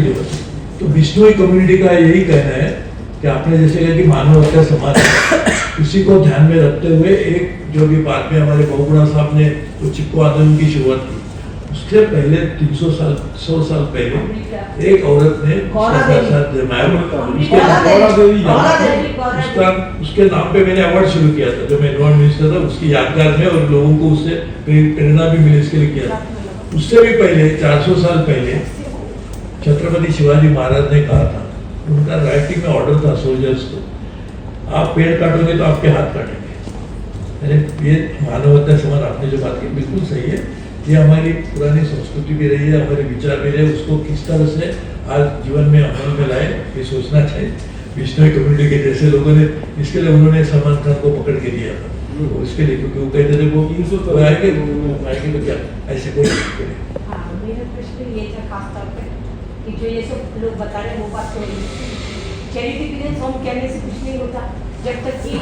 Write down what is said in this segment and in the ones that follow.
तो बिश्नोई कम्युनिटी का यही कहना है कि आपने जैसे कहा कि मानव हत्या समाज उसी को ध्यान में रखते हुए एक जो भी बाद में हमारे बहुगुणा साहब ने वो चिपको आंदोलन की शुरुआत की, उससे पहले 100 साल पहले एक औरत ने साथ जमाया, उसके नाम पे मैंने अवार्ड शुरू किया था जब मैं एनवायरमेंट मिनिस्टर था, उसकी यादगार में, और लोगों को उससे प्रेरणा भी मिली इसके लिए किया था। उससे भी पहले 400 साल पहले छत्रपति शिवाजी महाराज ने कहा था, उनका राइटिंग में ऑर्डर था सोल्जर्स को, आप पेड़ काटोगे तो आपके हाथ काटेंगे। अरे ये मानव हत्या समाज आपने जो बात की बिल्कुल सही है, ये हमारी पुरानी संस्कृति भी रही है, हमारे विचार भी रहे, उसको किस तरह से आज जीवन में अमल में लाए ये सोचना चाहिए। बिश्नोई कम्युनिटी के जैसे लोगों ने, इसके लिए उन्होंने सलमान खान को पकड़ के दिया था, तो इसके लिए क्योंकि वो कहते थे वो 300 तो आएंगे तो क्या ऐसे कोई मेरा प्रश्न ये था खास तौर पे कि जो ये सब लोग बता रहे हैं वो बात तो चैरिटी क्लीन होम कहने से कुछ नहीं होता, जब तक कि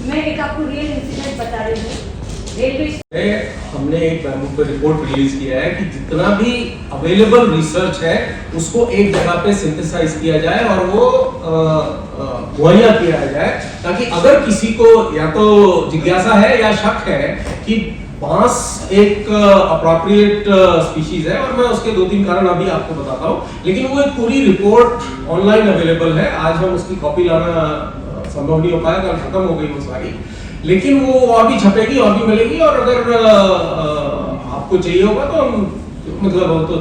मैं एक आपको रियल इंसिडेंट बता रही हूँ। रेलवे हमने एक बैम्बू पर रिपोर्ट रिलीज किया है कि जितना भी अवेलेबल रिसर्च है उसको एक जगह पे सिंथेसाइज किया जाए और वो मुहैया किया जाए, ताकि अगर किसी को या तो जिज्ञासा है या शक है कि बांस एक अप्रोप्रिएट स्पीशीज है, और मैं उसके 2-3 कारण अभी आपको बताता हूँ, लेकिन वो एक पूरी रिपोर्ट ऑनलाइन अवेलेबल है। आज हम उसकी कॉपी लाना संभव नहीं हो पाया, कल खत्म हो गई वो सारी, लेकिन वो और भी छपेगी और भी मिलेगी, और अगर आपको चाहिए होगा तो हम मतलब वो तो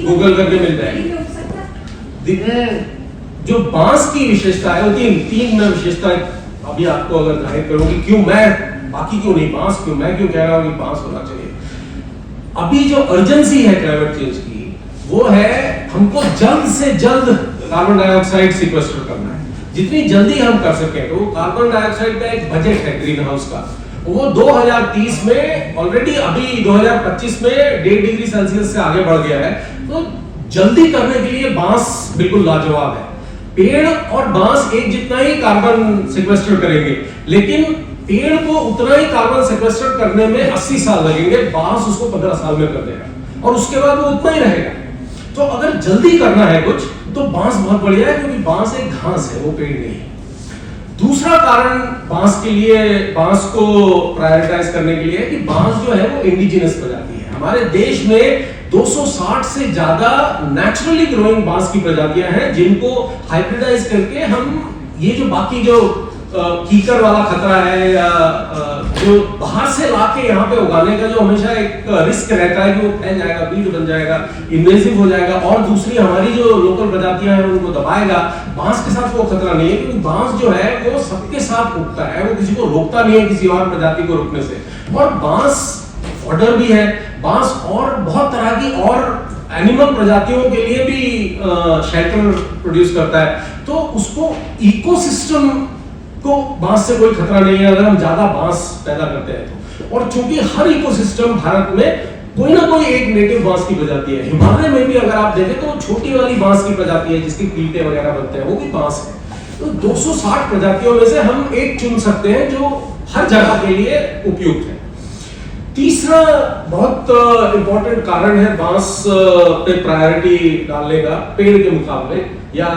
गूगल करके मिल जाएगी। जो बांस की विशेषता है वो तीन विशेषता अभी आपको अगर जाहिर करूंगी, क्यों मैं बाकी क्यों नहीं, बांस क्यों, मैं क्यों कह रहा हूँ कि बांस होना चाहिए। अभी जो अर्जेंसी है क्लाइमेट चेंज की, वो है हमको जल्द से जल्द कार्बन डाइऑक्साइड सीक्वेस्टर करना है, जितनी जल्दी हम कर सकें। तो कार्बन डाइऑक्साइड का एक बजट है ग्रीन हाउस का, वो 2030 में ऑलरेडी अभी 2025 में 1.5 डिग्री सेल्सियस से आगे बढ़ गया है। तो जल्दी करने के लिए बांस बिल्कुल लाजवाब है। पेड़ और बांस एक जितना ही कार्बन सिक्वेस्टर करेंगे, लेकिन पेड़ को उतना ही कार्बन सिक्वेस्टर करने में 80 साल लगेंगे, बांस उसको 15 साल में कर देगा, और उसके बाद वो उतना ही रहेगा। तो अगर जल्दी करना है कुछ तो बांस बहुत बढ़िया है, क्योंकि बांस एक घास है, वो पेड़ नहीं है। दूसरा कारण बांस के लिए, बांस को प्रायोरिटाइज करने के लिए है कि बांस जो है वो इंडिजिनस प्रजाति है। हमारे देश में 260 से ज्यादा नेचुरली ग्रोइंग बांस की प्रजातियां हैं, जिनको हाइब्रिडाइज करके हम ये जो बाकी जो कीकर वाला खतरा है या जो बाहर से लाके यहाँ पे उगाने का जो हमेशा एक रिस्क रहता है कि वो फैल जाएगा, बीट बन जाएगा, इन्वेसिव हो जाएगा, और दूसरी हमारी जो लोकल प्रजातियां हैं उनको दबाएगा। बांस के साथ वो खतरा नहीं है, क्योंकि बांस जो है वो सबके साथ उगता है, वो किसी को रोकता नहीं है किसी और प्रजाति को रुकने से। और बांस फॉडर भी है, बांस और बहुत तरह की और एनिमल प्रजातियों के लिए भी शेल्टर प्रोड्यूस करता है। तो उसको इकोसिस्टम को बांस से कोई खतरा नहीं है अगर हम ज्यादा बांस पैदा करते हैं तो। और चूंकि हर इकोसिस्टम भारत में कोई ना कोई एक नेटिव बांस की प्रजाति है। हिमालय में भी अगर आप देखें तो छोटी वाली बांस की प्रजाति है जिसके पीटे वगैरह बनते हैं, वो भी बांस है। तो 260 प्रजातियों में से हम एक चुन सकते हैं जो हर जगह के लिए उपयुक्त है। तीसरा बहुत इंपॉर्टेंट कारण है बांस पे प्रायोरिटी डालने का पेड़ के मुकाबले या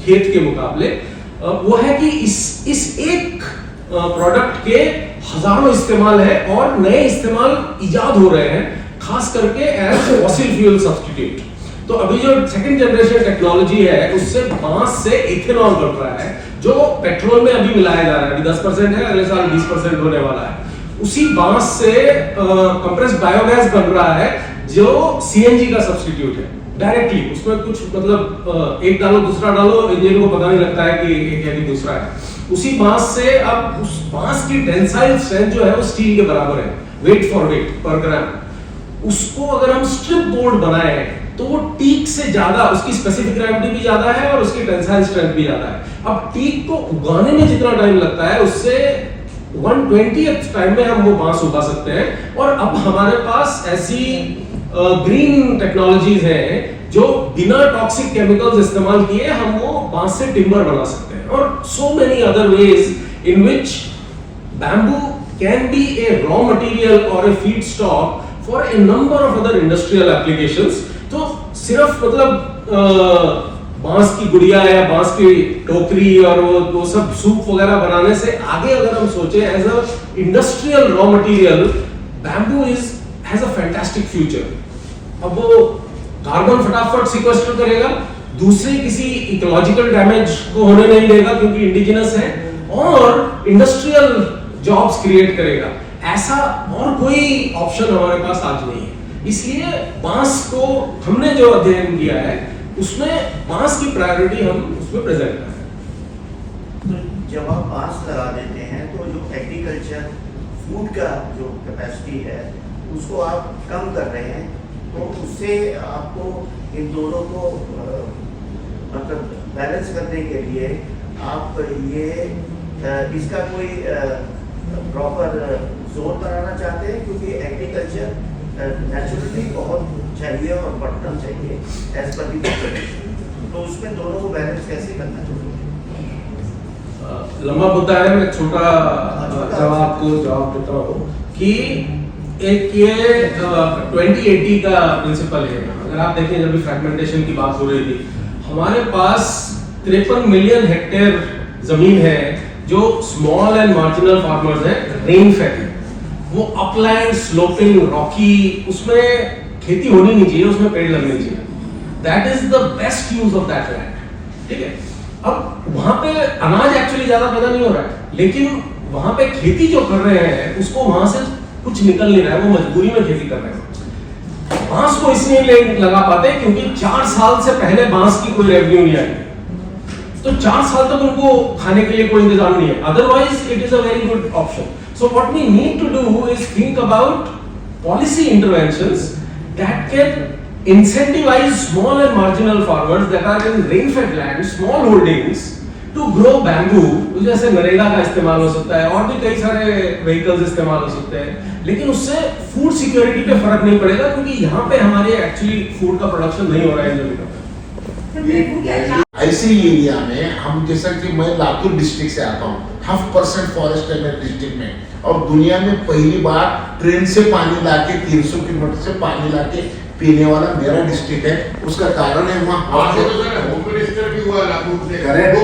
खेत के मुकाबले, वो है कि इस एक प्रोडक्ट के हजारों इस्तेमाल है और नए इस्तेमाल इजाद हो रहे हैं, खास करके एज फॉसिल फ्यूल सब्स्टिट्यूट। तो अभी जो सेकंड जनरेशन टेक्नोलॉजी है उससे बांस से इथेनॉल बन रहा है, जो पेट्रोल में अभी मिलाया जा रहा है। अभी 10% है, अगले साल 20% होने वाला है। उसी बांस से कंप्रेस्ड बायोगैस बन रहा है जो सीएनजी का सब्स्टिट्यूट है डायरेक्टली। उसमें कुछ मतलब एक डालो दूसरा डालो, इंजन को पता नहीं लगता है कि एक है कि दूसरा है। उसी बांस से अब उस बांस की टेंसाइल स्ट्रेंथ जो है वो स्टील के बराबर है, वेट फॉर वेट पर ग्राम। उसको अगर हम स्ट्रिप बोर्ड बनाए तो वो टीक से ज्यादा, उसकी स्पेसिफिक ग्रेविटी भी ज्यादा है और उसकी टेंसाइल स्ट्रेंथ भी ज्यादा है। अब टीक को उगाने में जितना टाइम लगता है उससे 1/20th टाइम में हम वो बांस उगा सकते हैं। और अब हमारे पास ऐसी ग्रीन टेक्नोलॉजीज हैं जो बिना टॉक्सिक केमिकल्स इस्तेमाल किए हम वो बांस से टिम्बर बना सकते हैं। और so many other ways in which bamboo can be a raw material और a feedstock for a number of other industrial applications. तो सिर्फ मतलब बांस की गुड़िया या बांस की टोकरी और वो सब सूप वगैरह बनाने से आगे अगर हम सोचे as a industrial raw material, bamboo has a fantastic future. अब वो कार्बन फटाफट सिक्वेस्टर करेगा, दूसरे किसी इकोलॉजिकल डैमेज को होने नहीं देगा क्योंकि इंडिजिनस है, और इंडस्ट्रियल जॉब्स क्रिएट करेगा। ऐसा और कोई ऑप्शन हमारे पास आज नहीं है। इसलिए बांस को हमने जो अध्ययन किया है उसमें बांस की प्रायोरिटी हम उसमें प्रेजेंट कर रहे हैं। तो जब आप बांस लगा देते हैं तो जो एग्रीकल्चर फूड का जो कैपेसिटी है उसको आप कम कर रहे हैं, तो उससे आपको इन दोनों को मतलब बैलेंस करने के लिए आप ये इसका कोई प्रॉपर जोर बनाना चाहते हैं, क्योंकि एग्रीकल्चर नेचुरली बहुत चाहिए और बढ़ना चाहिए एज पर दी पॉपुलेशन, तो उसमें दोनों को बैलेंस कैसे करना चाहिए? लंबा मुद्दा है, मैं छोटा जवाब देता हूँ कि एक ये 2080 का प्रिंसिपल है। अगर आप देखें जब भी फ्रैगमेंटेशन की बात हो रही थी, हमारे पास 53 मिलियन हेक्टेयर जमीन है जो स्मॉल एंड मार्जिनल फार्मर्स हैं, रेन फेड, वो अपलैंड स्लोपिंग रॉकी, उसमें खेती होनी नहीं चाहिए, उसमें पेड़ लगने चाहिए। That is the best use of that land. ठीक है, अब वहां पे अनाज एक्चुअली ज्यादा पैदा नहीं हो रहा है, लेकिन वहां पे खेती जो कर रहे हैं उसको वहां से कुछ निकल नहीं रहा है, वो मजबूरी में खेती कर रहे हैं। बांस को इसलिए नहीं लगा पाते क्योंकि 4 साल से पहले बांस की कोई रेवेन्यू नहीं आई, तो 4 साल तक उनको खाने के लिए कोई इंतजाम नहीं है। Otherwise it is a very good option. So what we need to do is think about policy interventions that can incentivize small and marginal farmers that are in rain-fed land, small holdings, to grow bamboo। जैसे नरेगा का इस्तेमाल हो सकता है और भी कई सारे व्हीकल्स इस्तेमाल हो सकते हैं, लेकिन उससे फूड सिक्योरिटी पे फर्क नहीं पड़ेगा क्योंकि यहाँ पे हमारे एक्चुअली फूड का प्रोडक्शन नहीं हो रहा है इन जमीनों पे। ऐसे एरिया में हम, जैसा कि मैं लातूर डिस्ट्रिक्ट से आता हूँ, 0.5% फॉरेस्ट है मेरे डिस्ट्रिक्ट में, और दुनिया में पहली बार ट्रेन से पानी लाके 300 किलोमीटर से पानी लाके पीने वाला मेरा डिस्ट्रिक्ट है। उसका कारण है वहाँ होम मिनिस्टर भी हुआ लातूर से, करेक्ट,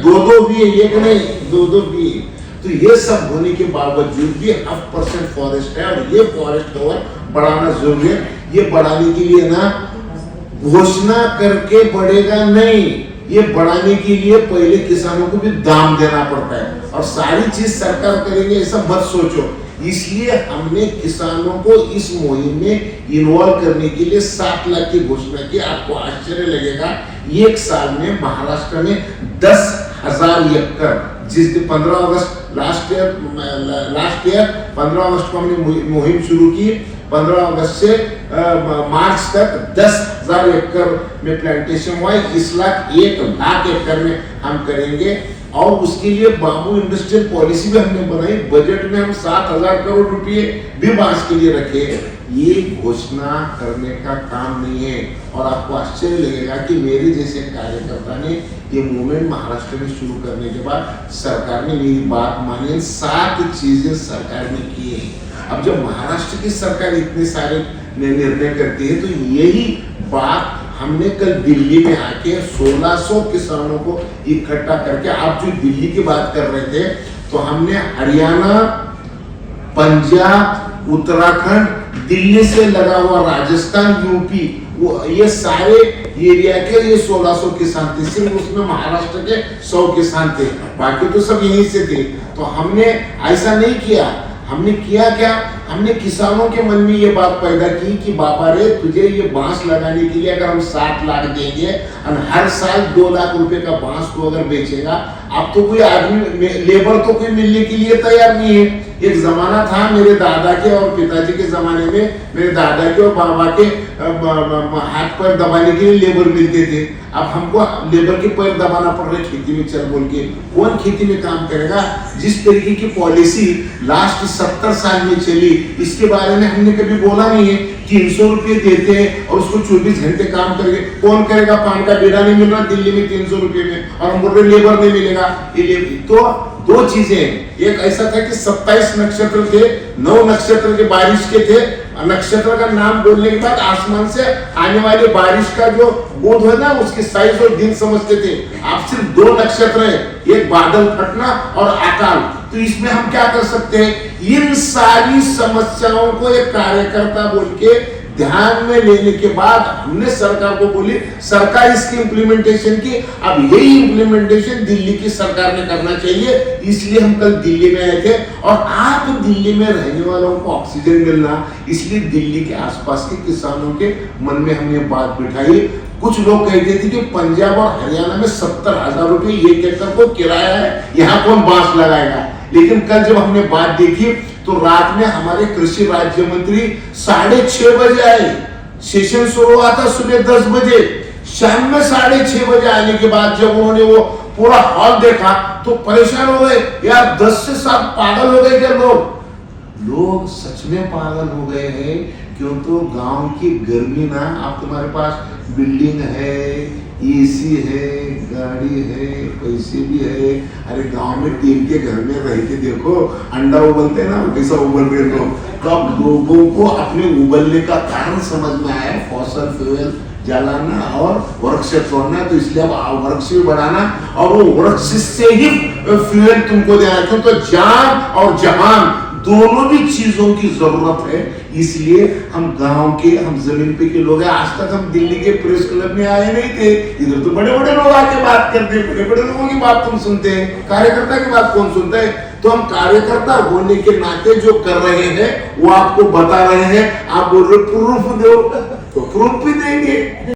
दो भी है, एक नहीं दो भी है। तो ये सब होने के बावजूद भी 0.5% फॉरेस्ट है, और ये फॉरेस्ट कवर बढ़ाना जरूरी है। ये बढ़ाने के लिए ना घोषणा करके बढ़ेगा नहीं, ये बढ़ाने के लिए पहले किसानों को भी दाम देना पड़ता है, और सारी चीज सरकार करेंगे ऐसा मत सोचो। इसलिए हमने किसानों को इस मुहिम में इन्वॉल्व करने के लिए 7 लाख की घोषणा की। आपको आश्चर्य लगेगा, एक साल में महाराष्ट्र में 10,000 एकड़, जिस 15 अगस्त लास्ट ईयर 15 अगस्त को हमने मुहिम शुरू की, 15 अगस्त से मार्च तक 10,000 एकड़ में प्लांटेशन हुआ। इस 1 लाख एकड़ में हम करेंगे, और उसके लिए बांबू इंडस्ट्रियल पॉलिसी भी हमने बनाई। बजट में हम 7,000 करोड़ रुपए भी बांस के लिए रखे। ये घोषणा करने का काम नहीं है, और आपको आश्चर्य लगेगा कि मेरे जैसे कार्यकर्ता ने ये मूवमेंट महाराष्ट्र में शुरू करने के बाद सरकार ने मेरी बात मानी। 7 चीजें सरकार ने की है। अब जब महाराष्ट्र की सरकार इतने सारे निर्णय करती है, तो यही बात हमने कल दिल्ली में आके 1600 किसानों को इकट्ठा करके, आप जो दिल्ली की बात कर रहे थे, तो हमने हरियाणा, पंजाब, उत्तराखंड, दिल्ली से लगा हुआ राजस्थान, यूपी, वो ये सारे एरिया के ये 1600 किसान थे। सिर्फ उसमें महाराष्ट्र के 100 किसान थे, बाकी तो सब यहीं से थे। तो हमने ऐसा नहीं किया। हमने किया क्या, हमने किसानों के मन में ये बात पैदा की कि बाबा रे, तुझे ये बांस लगाने के लिए अगर हम 7 लाख देंगे और हर साल 2 लाख रुपए का बांस को अगर बेचेगा, अब तो कोई आदमी, लेबर तो कोई मिलने के लिए तैयार नहीं है। एक जमाना था मेरे दादा के और पिताजी के जमाने में, मेरे दादा के और बाबा के हाथ पैर दबाने के लिए लेबर मिलते थे। अब हमको लेबर के पैर दबाना पड़ रहा है खेती में चल बोल के। कौन खेती में काम करेगा? जिस तरीके की पॉलिसी लास्ट 70 साल में चली, इसके बारे में हमने कभी बोला नहीं है। 300 रुपये देते हैं और उसको 24 घंटे काम करके कौन करेगा? पान का बीड़ा नहीं मिल रहा दिल्ली में 300 रुपये में, और हम बोल रहे लेबर नहीं मिलेगा। तो 2 चीजें, एक ऐसा था कि 27 नक्षत्र थे, 9 नक्षत्र के बारिश के थे, नक्षत्र का नाम बोलने के बाद आसमान से आने वाली बारिश का जो बूंद है ना, उसकी साइज और दिन समझते थे। आप सिर्फ 2 नक्षत्र है, एक बादल फटना और अकाल। तो इसमें हम क्या कर सकते हैं, इन सारी समस्याओं को एक कार्यकर्ता बोल के ध्यान में लेने के बाद हमने सरकार को बोली, सरकार इसकी इम्प्लीमेंटेशन की। अब यही इम्प्लीमेंटेशन दिल्ली की सरकार ने करना चाहिए, इसलिए हम कल दिल्ली में आए थे। और आप दिल्ली में रहने वालों को ऑक्सीजन मिलना, इसलिए दिल्ली के आसपास के किसानों के मन में हमने बात बिठाई। कुछ लोग कहते थे कि पंजाब और हरियाणा में 70,000 रुपए 1 एकड़ को किराया है, यहाँ कौन बांस लगाएगा। लेकिन कल जब हमने बात देखी तो रात में हमारे कृषि राज्य मंत्री 6:30 बजे आए। सेशन शुरू हुआ था सुबह 10 बजे, शाम में 6:30 बजे आने के बाद जब उन्होंने वो पूरा हॉल देखा तो परेशान हो गए। यार 10 से 7 पागल हो गए क्या लोग सच में पागल हो गए हैं। क्यों तो गांव की गर्मी ना, आप तुम्हारे पास बिल्डिंग है, एसी है, गाड़ी है, पैसे भी है। अरे गांव में टीन के घर में रह के देखो, अंडा उबलते ना कैसा उबल रहे लोग। तो अब लोगों को अपने उबलने का कारण समझ में आया, फॉसल फ्यूल जलाना और वृक्ष तोड़ना। तो इसलिए अब वृक्ष भी बढ़ाना और वो वृक्ष से ही फ्यूल तुमको देना। क्यों तो जान और जहान दोनों भी चीजों की जरूरत है। इसलिए हम गांव के, हम जमीन पे के लोग हैं। आज तक हम दिल्ली के प्रेस क्लब में आए नहीं थे, इधर तो बड़े बड़े लोग आके बात करते हैं, बड़े बड़े लोगों की बात तुम सुनते हैं, कार्यकर्ता की बात कौन सुनता है। तो हम कार्यकर्ता होने के नाते जो कर रहे हैं वो आपको बता रहे हैं। आप बोल रहे प्रूफ दो, तो प्रूफ भी देंगे।